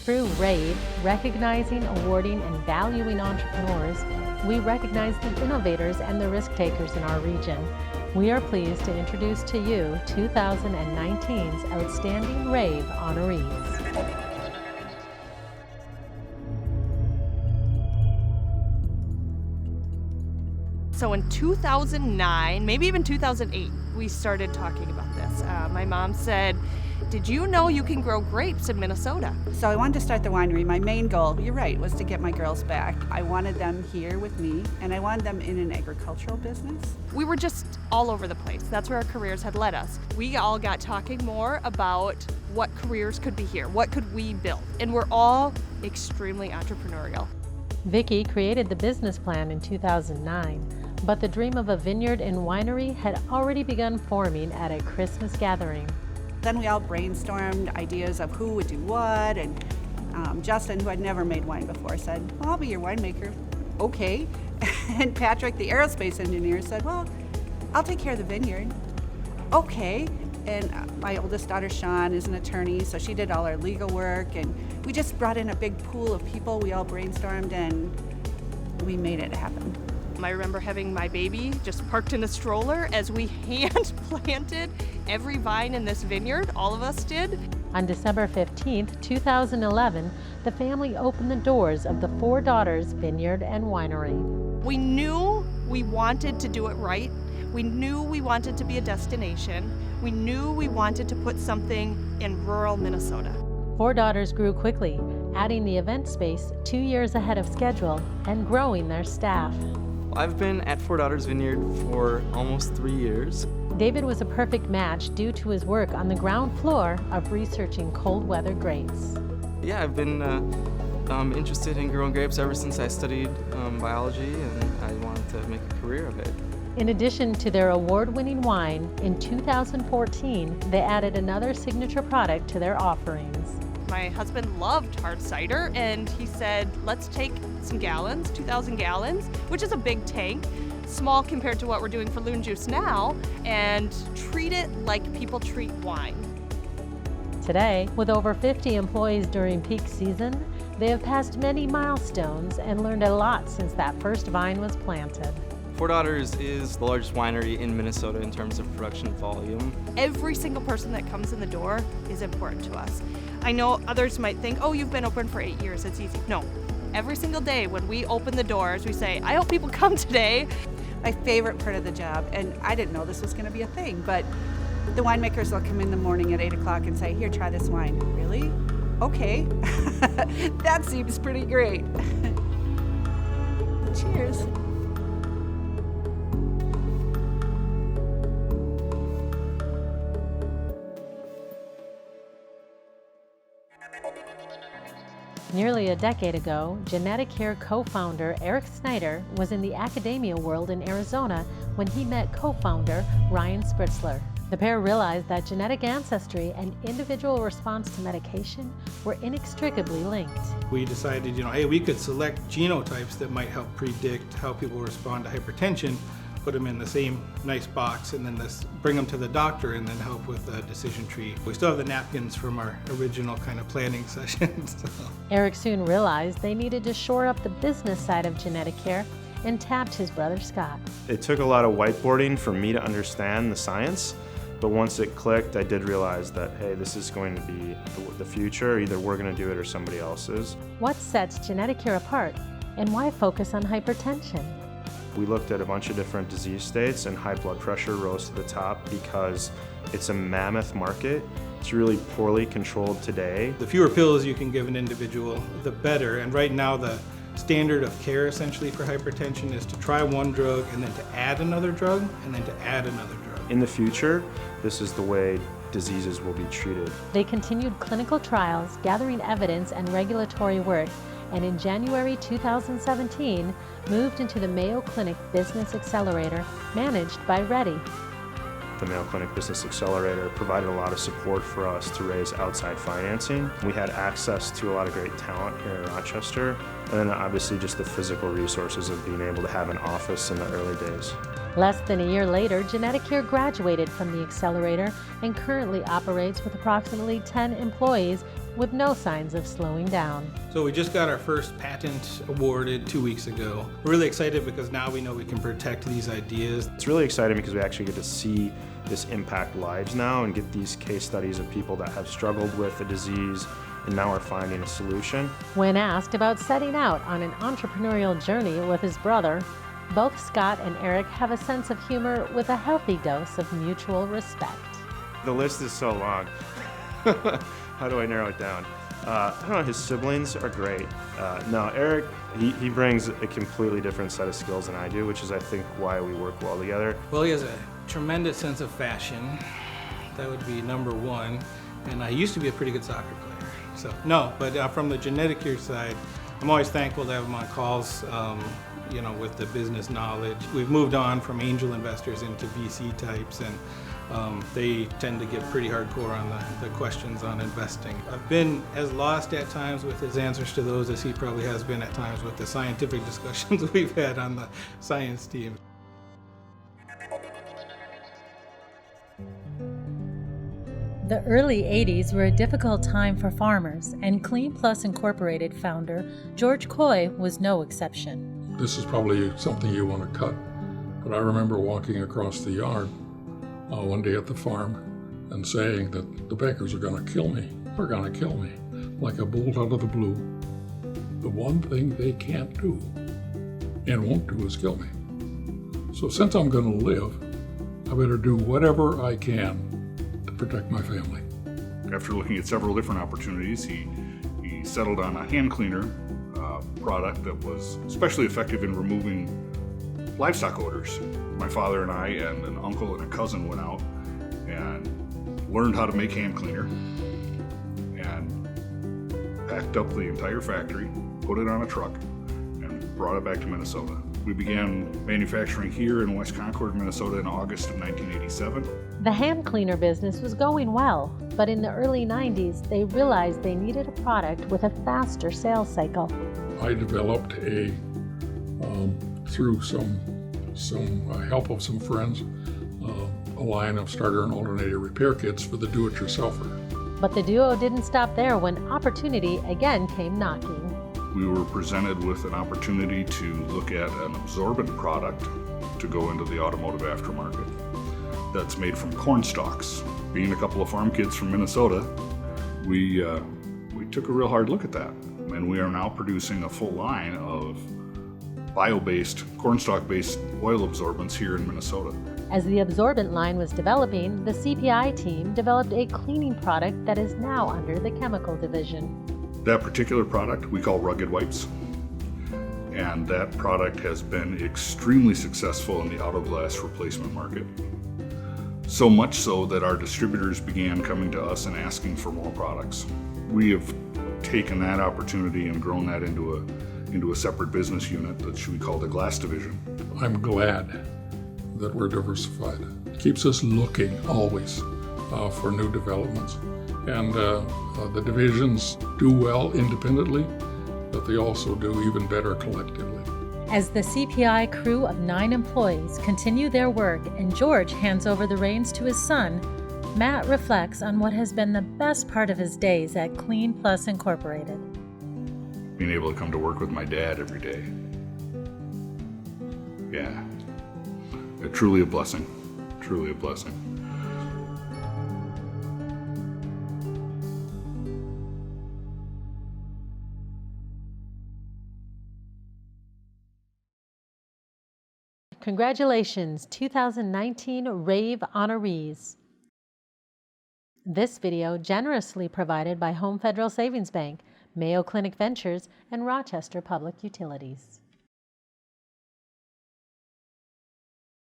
Through RAVE, recognizing, awarding, and valuing entrepreneurs, we recognize the innovators and the risk takers in our region. We are pleased to introduce to you 2019's Outstanding RAVE Honorees. So in 2009, maybe even 2008, we started talking about this. My mom said, "Did you know you can grow grapes in Minnesota?" So I wanted to start the winery. My main goal, you're right, was to get my girls back. I wanted them here with me, and I wanted them in an agricultural business. We were just all over the place. That's where our careers had led us. We all got talking more about what careers could be here, what could we build, and we're all extremely entrepreneurial. Vicki created the business plan in 2009, but the dream of a vineyard and winery had already begun forming at a Christmas gathering. Then we all brainstormed ideas of who would do what, and Justin, who had never made wine before, said, "Well, I'll be your winemaker." Okay. And Patrick, the aerospace engineer, said, "Well, I'll take care of the vineyard." Okay. And my oldest daughter, Sean, is an attorney, so she did all our legal work, and we just brought in a big pool of people. We all brainstormed, and we made it happen. I remember having my baby just parked in a stroller as we hand planted every vine in this vineyard. All of us did. On December 15th, 2011, the family opened the doors of the Four Daughters Vineyard and Winery. We knew we wanted to do it right. We knew we wanted to be a destination. We knew we wanted to put something in rural Minnesota. Four Daughters grew quickly, adding the event space 2 years ahead of schedule and growing their staff. I've been at Four Daughters Vineyard for almost 3 years. David was a perfect match due to his work on the ground floor of researching cold weather grapes. Yeah, I've been interested in growing grapes ever since I studied biology, and I wanted to make a career of it. In addition to their award-winning wine, in 2014, they added another signature product to their offerings. My husband loved hard cider, and he said, "Let's take some gallons, 2,000 gallons, which is a big tank, small compared to what we're doing for Loon Juice now, and treat it like people treat wine." Today, with over 50 employees during peak season, they have passed many milestones and learned a lot since that first vine was planted. Four Daughters is the largest winery in Minnesota in terms of production volume. Every single person that comes in the door is important to us. I know others might think, "Oh, you've been open for 8 years, it's easy." No. Every single day when we open the doors, we say, "I hope people come today." My favorite part of the job, and I didn't know this was going to be a thing, but the winemakers will come in the morning at 8 o'clock and say, "Here, try this wine." Really? Okay. That seems pretty great. Cheers. Nearly a decade ago, GeneticCare co-founder Eric Snyder was in the academia world in Arizona when he met co-founder Ryan Spritzler. The pair realized that genetic ancestry and individual response to medication were inextricably linked. We decided, hey, we could select genotypes that might help predict how people respond to hypertension, put them in the same nice box, and then bring them to the doctor and then help with a decision tree. We still have the napkins from our original kind of planning sessions. So. Eric soon realized they needed to shore up the business side of GeneticCare and tapped his brother Scott. It took a lot of whiteboarding for me to understand the science, but once it clicked, I did realize that, hey, this is going to be the future. Either we're going to do it or somebody else is. What sets GeneticCare apart, and why focus on hypertension? We looked at a bunch of different disease states, and high blood pressure rose to the top because it's a mammoth market. It's really poorly controlled today. The fewer pills you can give an individual, the better. And right now, the standard of care essentially for hypertension is to try one drug and then to add another drug and then to add another drug. In the future, this is the way diseases will be treated. They continued clinical trials, gathering evidence and regulatory work, and in January 2017, moved into the Mayo Clinic Business Accelerator, managed by RAEDI. The Mayo Clinic Business Accelerator provided a lot of support for us to raise outside financing. We had access to a lot of great talent here in Rochester, and then obviously just the physical resources of being able to have an office in the early days. Less than a year later, GeneticCare graduated from the accelerator and currently operates with approximately 10 employees with no signs of slowing down. So we just got our first patent awarded 2 weeks ago. We're really excited because now we know we can protect these ideas. It's really exciting because we actually get to see this impact lives now and get these case studies of people that have struggled with a disease and now are finding a solution. When asked about setting out on an entrepreneurial journey with his brother, both Scott and Eric have a sense of humor with a healthy dose of mutual respect. The list is so long. How do I narrow it down? I don't know, his siblings are great. No, Eric, he brings a completely different set of skills than I do, which is, I think, why we work well together. Well, he has a tremendous sense of fashion. That would be number one. And I used to be a pretty good soccer player. So, no, but from the genetic care side, I'm always thankful to have him on calls, with the business knowledge. We've moved on from angel investors into VC types, and they tend to get pretty hardcore on the questions on investing. I've been as lost at times with his answers to those as he probably has been at times with the scientific discussions we've had on the science team. The early 80s were a difficult time for farmers, and Clean Plus Incorporated founder George Coy was no exception. This is probably something you want to cut, but I remember walking across the yard one day at the farm and saying that the bakers are going to kill me. They're going to kill me, like a bolt out of the blue. The one thing they can't do and won't do is kill me. So since I'm going to live, I better do whatever I can to protect my family. After looking at several different opportunities, he settled on a hand cleaner product that was especially effective in removing livestock odors. My father and I and an uncle and a cousin went out and learned how to make hand cleaner and packed up the entire factory, put it on a truck, and brought it back to Minnesota. We began manufacturing here in West Concord, Minnesota in August of 1987. The hand cleaner business was going well, but in the early 90s, they realized they needed a product with a faster sales cycle. I developed through some help of some friends, a line of starter and alternator repair kits for the do-it-yourselfer. But the duo didn't stop there when opportunity again came knocking. We were presented with an opportunity to look at an absorbent product to go into the automotive aftermarket that's made from corn stalks. Being a couple of farm kids from Minnesota, we took a real hard look at that. And we are now producing a full line of bio-based, cornstalk-based oil absorbents here in Minnesota. As the absorbent line was developing, the CPI team developed a cleaning product that is now under the chemical division. That particular product we call Rugged Wipes, and that product has been extremely successful in the auto glass replacement market. So much so that our distributors began coming to us and asking for more products. We have taken that opportunity and grown that into a separate business unit that we call the glass division. I'm glad that we're diversified. It keeps us looking always for new developments. And the divisions do well independently, but they also do even better collectively. As the CPI crew of 9 employees continue their work and George hands over the reins to his son, Matt reflects on what has been the best part of his days at Clean Plus Incorporated. Being able to come to work with my dad every day. Yeah, truly a blessing, truly a blessing. Congratulations, 2019 RAVE Honorees. This video generously provided by Home Federal Savings Bank, Mayo Clinic Ventures, and Rochester Public Utilities.